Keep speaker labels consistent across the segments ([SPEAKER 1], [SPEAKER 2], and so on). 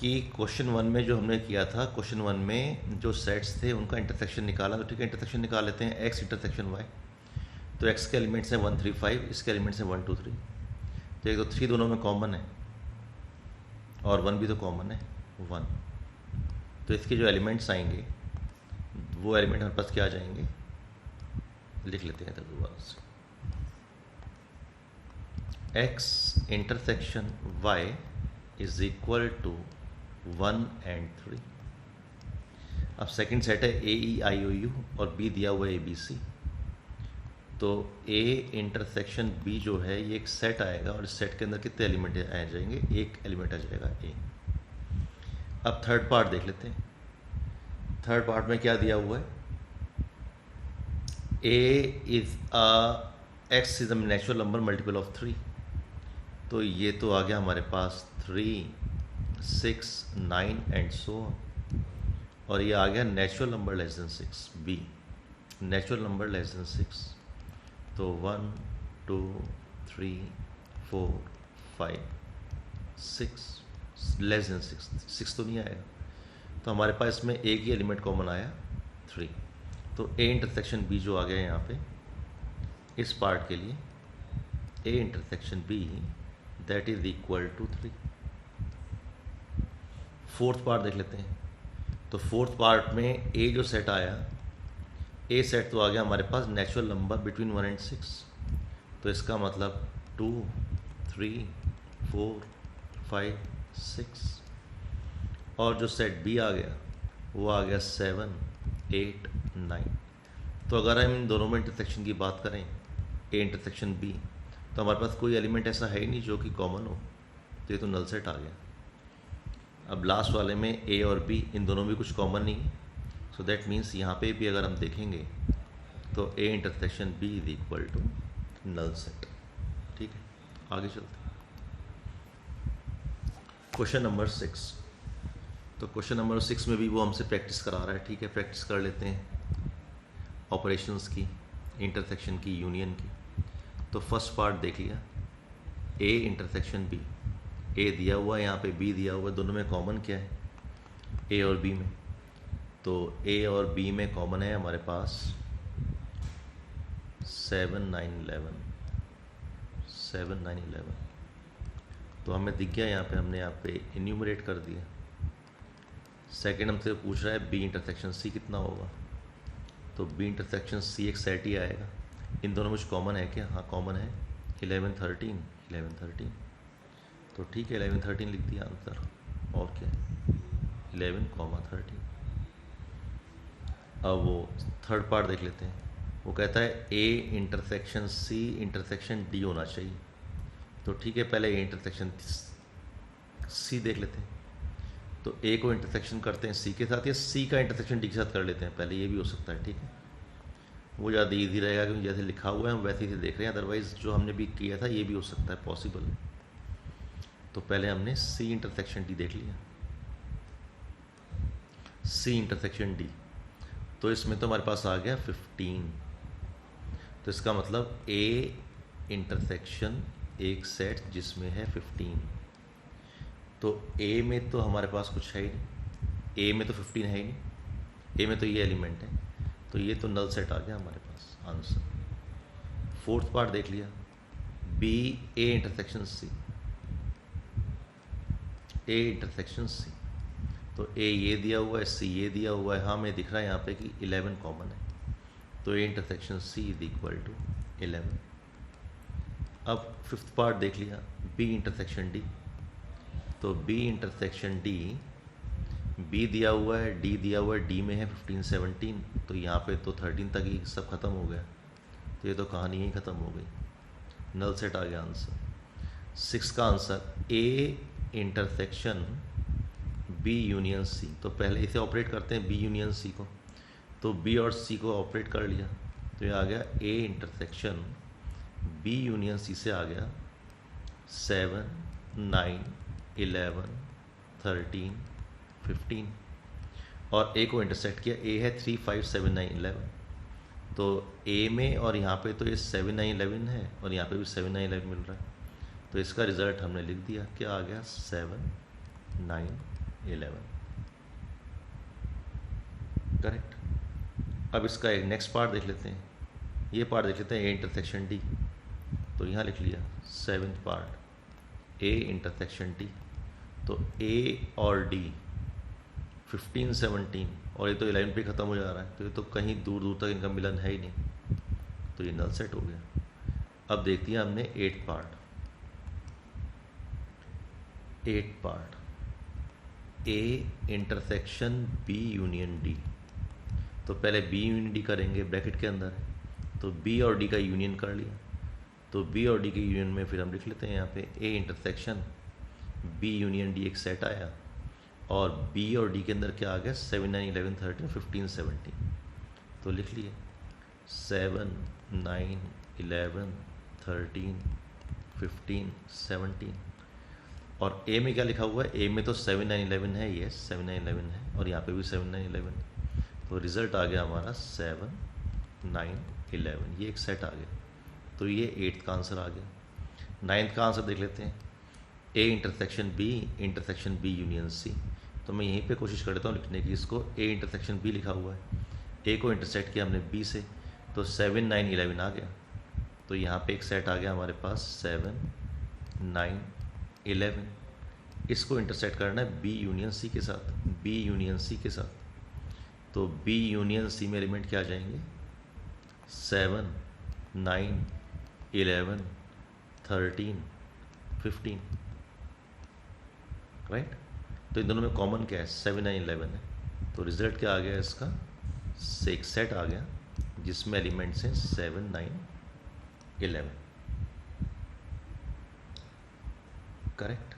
[SPEAKER 1] कि question one में जो हमने किया था, क्वेश्चन वन में जो सेट्स थे उनका इंटरसेक्शन निकाला। तो ठीक है, इंटरसेक्शन निकाल लेते हैं। एक्स इंटरसेक्शन वाई, तो एक्स के एलिमेंट्स हैं 1 3 5, इसके एलिमेंट्स हैं 1 2 3। तो एक तो 3 दोनों में कॉमन है और 1 भी तो कॉमन है 1। तो इसके जो एलिमेंट्स आएंगे वो एलिमेंट हमारे पास क्या आ जाएंगे, लिख लेते हैं दोबारा से। X intersection Y is equal to 1 and 3। अब सेकंड सेट है ए ई आई ओ यू और बी दिया हुआ है ए बी सी। तो ए इंटरसेक्शन बी जो है ये एक सेट आएगा और इस सेट के अंदर कितने एलिमेंट आ जाएंगे, एक एलिमेंट आ जाएगा ए। अब थर्ड पार्ट देख लेते हैं। थर्ड पार्ट में क्या दिया हुआ है, A is X is a natural number multiple of 3। तो ये तो आ गया हमारे पास 3 6 9 एंड सो। और ये आ गया natural number less than 6 B, natural number less than 6। तो 1 2 3 4 5 6 लेस देन 6 तो नहीं आएगा। तो हमारे पास इसमें एक ही एलिमेंट कॉमन आया 3। तो ए इंटरसेक्शन बी जो आ गया यहाँ पे इस पार्ट के लिए, A intersection B that is equal to 3। Fourth part देख लेते हैं। तो फोर्थ पार्ट में ए जो सेट आया, ए सेट तो आ गया हमारे पास नेचुरल नंबर बिटवीन 1 and 6। तो इसका मतलब 2 3 4 5 6। और जो सेट बी आ गया वो आ गया 7 8 9। तो अगर हम इन दोनों में इंटरसेक्शन की बात करें, ए इंटरसेक्शन बी, तो हमारे पास कोई एलिमेंट ऐसा है ही नहीं जो कि कॉमन हो। तो ये तो नल सेट आ गया। अब लास्ट वाले में ए और बी, इन दोनों में कुछ कॉमन नहीं है। सो दैट मीन्स यहाँ पे भी अगर हम देखेंगे तो A intersection B is equal to null set. ठीक है, आगे चलते हैं। Question number 6। तो क्वेश्चन नंबर 6 में भी वो हमसे प्रैक्टिस करा रहा है। ठीक है, प्रैक्टिस कर लेते हैं ऑपरेशंस की, इंटरसेक्शन की, यूनियन की। तो फर्स्ट पार्ट देख लिया, ए इंटरसेक्शन बी। ए दिया हुआ है, यहाँ पे बी दिया हुआ है। दोनों में कॉमन क्या है, ए और बी में? तो ए और बी में कॉमन है हमारे पास 7 9 11। 7 9 11 तो हमें दिख गया यहाँ पे, हमने यहाँ पे इन्यूमरेट कर दिया। सेकेंड हमसे पूछ रहा है बी इंटरसेक्शन सी कितना होगा। तो बी इंटरसेक्शन सी एक सेट ही आएगा। इन दोनों में कुछ कॉमन है क्या? हाँ कॉमन है, 11 13 11 13। तो ठीक है, 11 13 लिख दिया आंसर। और क्या, 11 13। अब वो थर्ड पार्ट देख लेते हैं। वो कहता है A intersection C intersection D होना चाहिए। तो ठीक है, पहले ए इंटरसेक्शन सी देख लेते हैं। तो ए को इंटरसेक्शन करते हैं सी के साथ, या सी का इंटरसेक्शन डी के साथ कर लेते हैं पहले, ये भी हो सकता है। ठीक है, वो ज़्यादा ईजी रहेगा क्योंकि जैसे लिखा हुआ है हम वैसे ही देख रहे हैं। अदरवाइज़ जो हमने भी किया था ये भी हो सकता है, पॉसिबल है। तो पहले हमने सी इंटरसेक्शन डी देख लिया, सी इंटरसेक्शन डी। तो इसमें तो हमारे पास आ गया 15। तो इसका मतलब ए इंटरसेक्शन एक सेट जिसमें है 15। तो ए में तो हमारे पास कुछ है ही नहीं, ए में तो 15 है ही नहीं, ए में तो ये एलिमेंट है। तो ये तो नल सेट आ गया हमारे पास आंसर। फोर्थ पार्ट देख लिया, B A intersection C, A intersection C. तो ए ये दिया हुआ है, सी ये दिया हुआ है। हाँ हमें दिख रहा है यहाँ पे कि 11 कॉमन है। तो A intersection C is equal to 11। अब फिफ्थ पार्ट देख लिया, बी इंटरसेक्शन डी। तो बी इंटरसेक्शन डी, बी दिया हुआ है, डी दिया हुआ है। डी में है 15 17। तो यहाँ पे तो 13 तक ही सब खत्म हो गया। तो ये तो कहानी ही ख़त्म हो गई, नल सेट आ गया आंसर। 6 का answer A intersection B union C. तो पहले इसे ऑपरेट करते हैं बी यूनियन सी को। तो बी और सी को ऑपरेट कर लिया, तो ये आ गया A intersection B union C से आ गया 7 9 11 13 15। और ए को इंटरसेक्ट किया, ए है 3 5 7 9 11। तो ए में और यहाँ पे तो ये 7 9 11 है और यहाँ पे भी 7 9 11 मिल रहा है। तो इसका रिज़ल्ट हमने लिख दिया, क्या आ गया 7 9 11। करेक्ट। अब इसका एक नेक्स्ट पार्ट देख लेते हैं, ये पार्ट देख लेते हैं ए इंटरसेक्शन डी। तो यहाँ लिख लिया 7th part A intersection D. तो ए और डी 15 17 और ये तो 11 पे ख़त्म हो जा रहा है, तो ये तो कहीं दूर दूर तक इनका मिलन है ही नहीं, तो ये नल सेट हो गया। अब देख दिया हमने 8th part A intersection B union D. तो पहले बी यूनियन डी करेंगे ब्रैकेट के अंदर, तो बी और डी का यूनियन कर लिया। तो बी और डी के यूनियन में फिर हम लिख लेते हैं यहाँ पे A intersection B union D एक सेट आया, और बी और डी के अंदर क्या आ गया 7 9 11 13 15 17। तो लिख लिए 7 9 11 13 15 17। और ए में क्या लिखा हुआ है, ए में तो 7 9 11 है, ये 7 9 11 है, और यहाँ पे भी 7 9 11। तो रिज़ल्ट आ गया हमारा 7 9 11, ये एक सेट आ गया। तो ये 8th का आंसर आ गया। 9th का आंसर देख लेते हैं A intersection B union C. तो मैं यहीं पे कोशिश कर लेता हूँ लिखने की, इसको ए इंटरसेक्शन बी लिखा हुआ है, ए को इंटरसेक्ट किया हमने बी से, तो 7 9 11 आ गया। तो यहाँ पे एक सेट आ गया हमारे पास 7 9 11। इसको इंटरसेक्ट करना है बी यूनियन सी के साथ, बी यूनियन सी के साथ। तो बी यूनियन सी में एलिमेंट क्या आ जाएंगे 7 9 11 13 15, राइट। तो इन दोनों में कॉमन क्या है 7 9 11 है। तो रिजल्ट क्या आ गया इसका, एक सेट आ गया जिसमें एलिमेंट्स हैं 7 9 11। करेक्ट।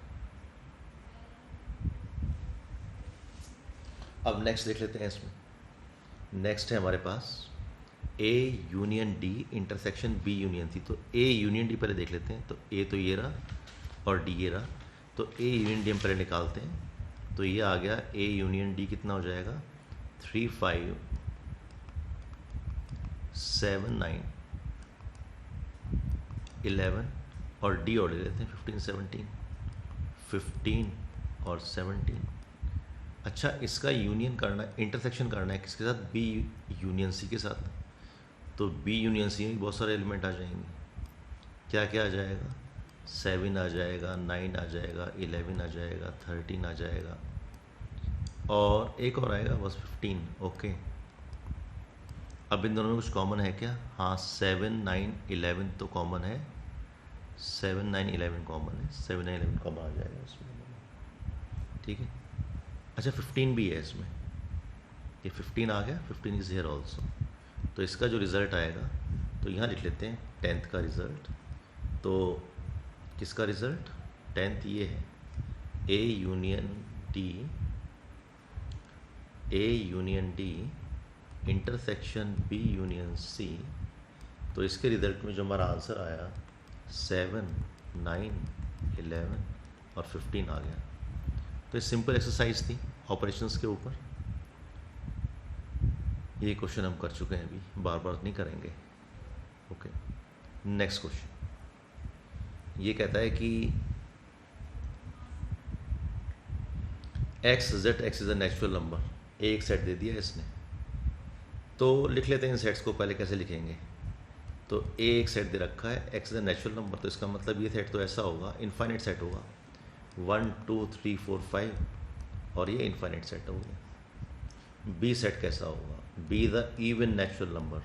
[SPEAKER 1] अब नेक्स्ट देख लेते हैं इसमें। नेक्स्ट है हमारे पास A union D intersection B union C. तो ए यूनियन डी पहले देख लेते हैं। तो ए तो ये रहा और डी ये रहा। तो ए यूनियन डी हम पहले निकालते हैं। तो ये आ गया ए यूनियन डी कितना हो जाएगा 3 5 7 9 11, और डी और ले लेते हैं 15 17 15 और 17। अच्छा, इसका यूनियन करना है, इंटरसेक्शन करना है किसके साथ, बी यूनियन सी के साथ। तो बी यूनियन सी में बहुत सारे एलिमेंट आ जाएंगे। क्या क्या आ जाएगा 7 आ जाएगा, 9 आ जाएगा, 11 आ जाएगा, 13 आ जाएगा, और एक और आएगा बस 15। ओके, अब इन दोनों में कुछ कॉमन है क्या, हाँ 7 9 11 तो कॉमन है, 7 9 11 कॉमन है, 7 9 11 कॉमन आ जाएगा इसमें, ठीक है। अच्छा 15 भी है इसमें, ये 15 आ गया, 15 इज हियर ऑल्सो। तो इसका जो रिज़ल्ट आएगा तो यहाँ लिख लेते हैं 10th का रिज़ल्ट। तो किसका रिज़ल्ट 10th ये है A union D intersection B union C. तो इसके रिज़ल्ट में जो हमारा आंसर आया 7 9 11 और 15 आ गया। तो ये सिंपल एक्सरसाइज थी ऑपरेशंस के ऊपर। ये क्वेश्चन हम कर चुके हैं, अभी बार बार नहीं करेंगे। ओके, नेक्स्ट क्वेश्चन ये कहता है कि x is a natural number. एक सेट दे दिया इसने, तो लिख लेते हैं इन सेट्स को। पहले कैसे लिखेंगे, तो ए एक सेट दे रखा है, x is a natural number, तो इसका मतलब ये सेट तो ऐसा होगा, इनफाइनाइट सेट होगा, 1 2 3 4 5, और ये इनफाइनाइट सेट हो गया। बी सेट कैसा होगा, be the even natural number.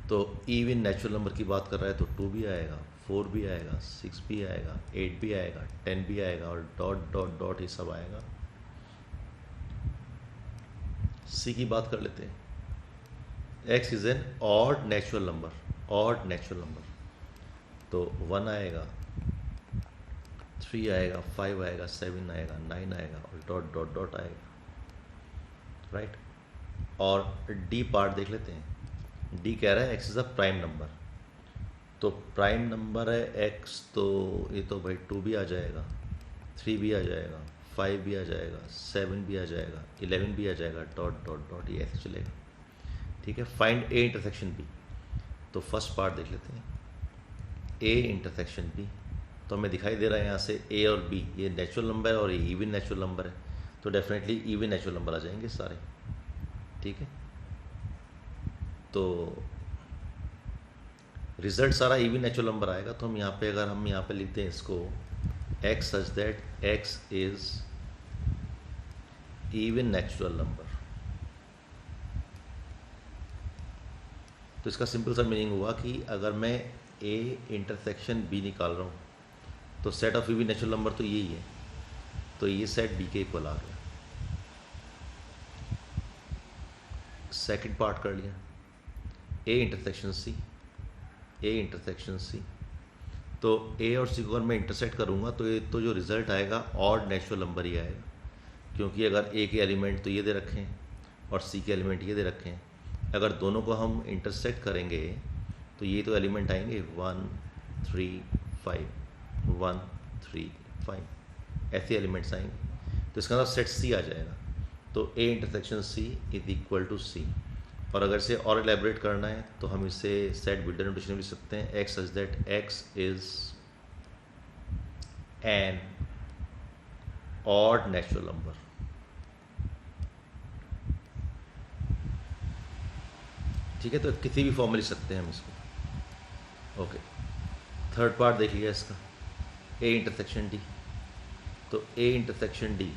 [SPEAKER 1] तो इवन नेचुरल नंबर की बात कर रहा है तो 2 भी आएगा, 4 भी आएगा, 6 भी आएगा, 8 भी आएगा, 10 भी आएगा, और डॉट डॉट डॉट ये सब आएगा। सी की बात कर लेते हैं। X is an odd natural number, odd natural number, तो 1 आएगा, 3 आएगा, 5 आएगा, 7 आएगा, 9 आएगा, और डॉट डॉट डॉट आएगा, राइट। और डी पार्ट देख लेते हैं। डी कह रहा है x is a prime number, तो प्राइम नंबर है एक्स, तो ये तो भाई 2 भी आ जाएगा, 3 भी आ जाएगा, 5 भी आ जाएगा, 7 भी आ जाएगा, 11 भी आ जाएगा, डॉट डॉट डॉट ये ऐसे चलेगा, ठीक है। Find A intersection B. तो फर्स्ट पार्ट देख लेते हैं, ए इंटरसेक्शन बी। तो हमें दिखाई दे रहा है यहाँ से ए और बी ये नेचुरल नंबर है और ये इवन नेचुरल नंबर है, तो डेफिनेटली इवन नेचुरल नंबर आ जाएंगे सारे, ठीक है। तो रिजल्ट सारा इवन नेचुरल नंबर आएगा। तो हम यहाँ पे अगर हम यहाँ पे लिखते हैं इसको x such that x is even natural number, तो इसका सिंपल सा मीनिंग हुआ कि अगर मैं a इंटरसेक्शन b निकाल रहा हूँ तो set of even natural number तो यही है, तो ये सेट b के इक्वल आ गया। सेकंड पार्ट कर लिया, a इंटरसेक्शन c, तो a और c को अगर मैं इंटरसेक्ट करूँगा तो ये तो जो रिज़ल्ट आएगा ऑड नेचुरल नंबर ही आएगा, क्योंकि अगर a के एलिमेंट तो ये दे रखे हैं और c के एलिमेंट ये दे रखे हैं, अगर दोनों को हम इंटरसेक्ट करेंगे तो ये तो एलिमेंट आएंगे 1 3 5 1 3 5 ऐसे एलिमेंट्स आएंगे, तो इसका मतलब सेट c आ जाएगा। तो a intersection c is equal to c, और अगर इसे और एलेबरेट करना है तो हम इसे सेट बिल्डर नोटेशन में लिख सकते हैं x such that x is an odd natural number, ठीक है। तो किसी भी फॉर्म में लिख सकते हैं हम इसको, ओके। थर्ड पार्ट देख लिया इसका, a इंटरसेक्शन d, तो a intersection d,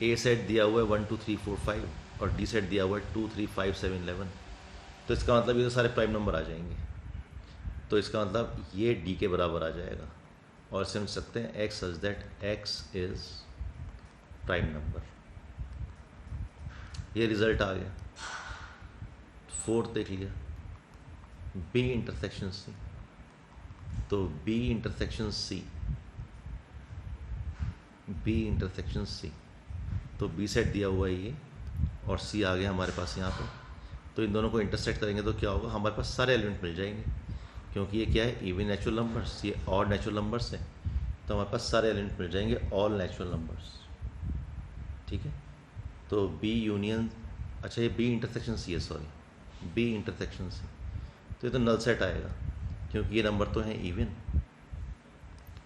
[SPEAKER 1] a set दिया हुआ है 1 2 3 4 5 और d सेट दिया हुआ है 2 3 5 7 11, तो इसका मतलब ये तो सारे प्राइम नंबर आ जाएंगे, तो इसका मतलब ये d के बराबर आ जाएगा, और इसे हम सकते हैं x such that x is prime number, ये रिजल्ट आ गया। फोर्थ देख लिया, b इंटरसेक्शन c, तो b इंटरसेक्शन c, तो b सेट दिया हुआ है ये और c आ गया हमारे पास यहाँ पे, तो इन दोनों को इंटरसेक्ट करेंगे तो क्या होगा, हमारे पास सारे एलिमेंट मिल जाएंगे, क्योंकि ये क्या है इवन नेचुरल नंबर्स, ये ऑड नेचुरल नंबर्स है, तो हमारे पास सारे एलिमेंट मिल जाएंगे ऑल नेचुरल नंबर्स, ठीक है। तो b यूनियन, अच्छा ये b इंटरसेक्शन c है, सॉरी b इंटरसेक्शन c, तो ये तो नल सेट आएगा, क्योंकि ये नंबर तो हैं इवन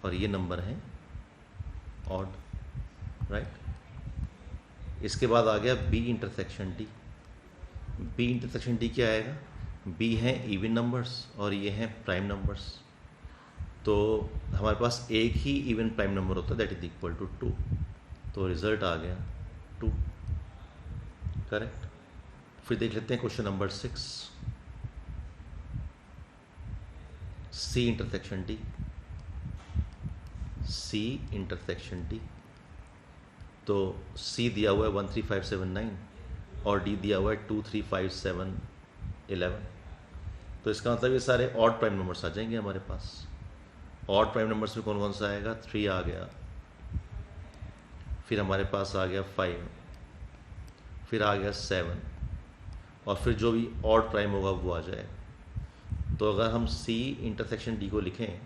[SPEAKER 1] और ये नंबर हैं ऑड, राइट। इसके बाद आ गया b intersection d, b intersection d क्या आएगा, b हैं इवन नंबर्स और ये हैं प्राइम नंबर्स, तो हमारे पास एक ही इवन प्राइम नंबर होता है दैट इज इक्वल टू 2, तो रिजल्ट आ गया 2, करेक्ट। फिर देख लेते हैं question number 6, c intersection d, तो c दिया हुआ है 1 3 5 7 9 और d दिया हुआ है 2 3 5 7 11, तो इसका मतलब ये सारे ऑड प्राइम नंबर्स आ जाएंगे हमारे पास। ऑड प्राइम नंबर्स में कौन कौन सा आएगा, 3 आ गया, फिर हमारे पास आ गया 5, फिर आ गया 7, और फिर जो भी ऑड प्राइम होगा वो आ जाएगा। तो अगर हम c इंटरसेक्शन d को लिखें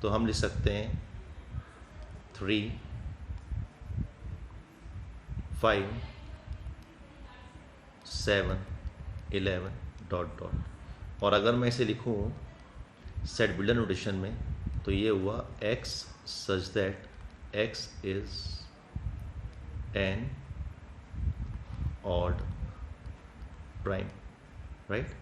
[SPEAKER 1] तो हम लिख सकते हैं 3 5 7 11 डॉट डॉट, और अगर मैं इसे लिखूं सेट बिल्डर नोटेशन में तो ये हुआ x such that x is an odd prime, right.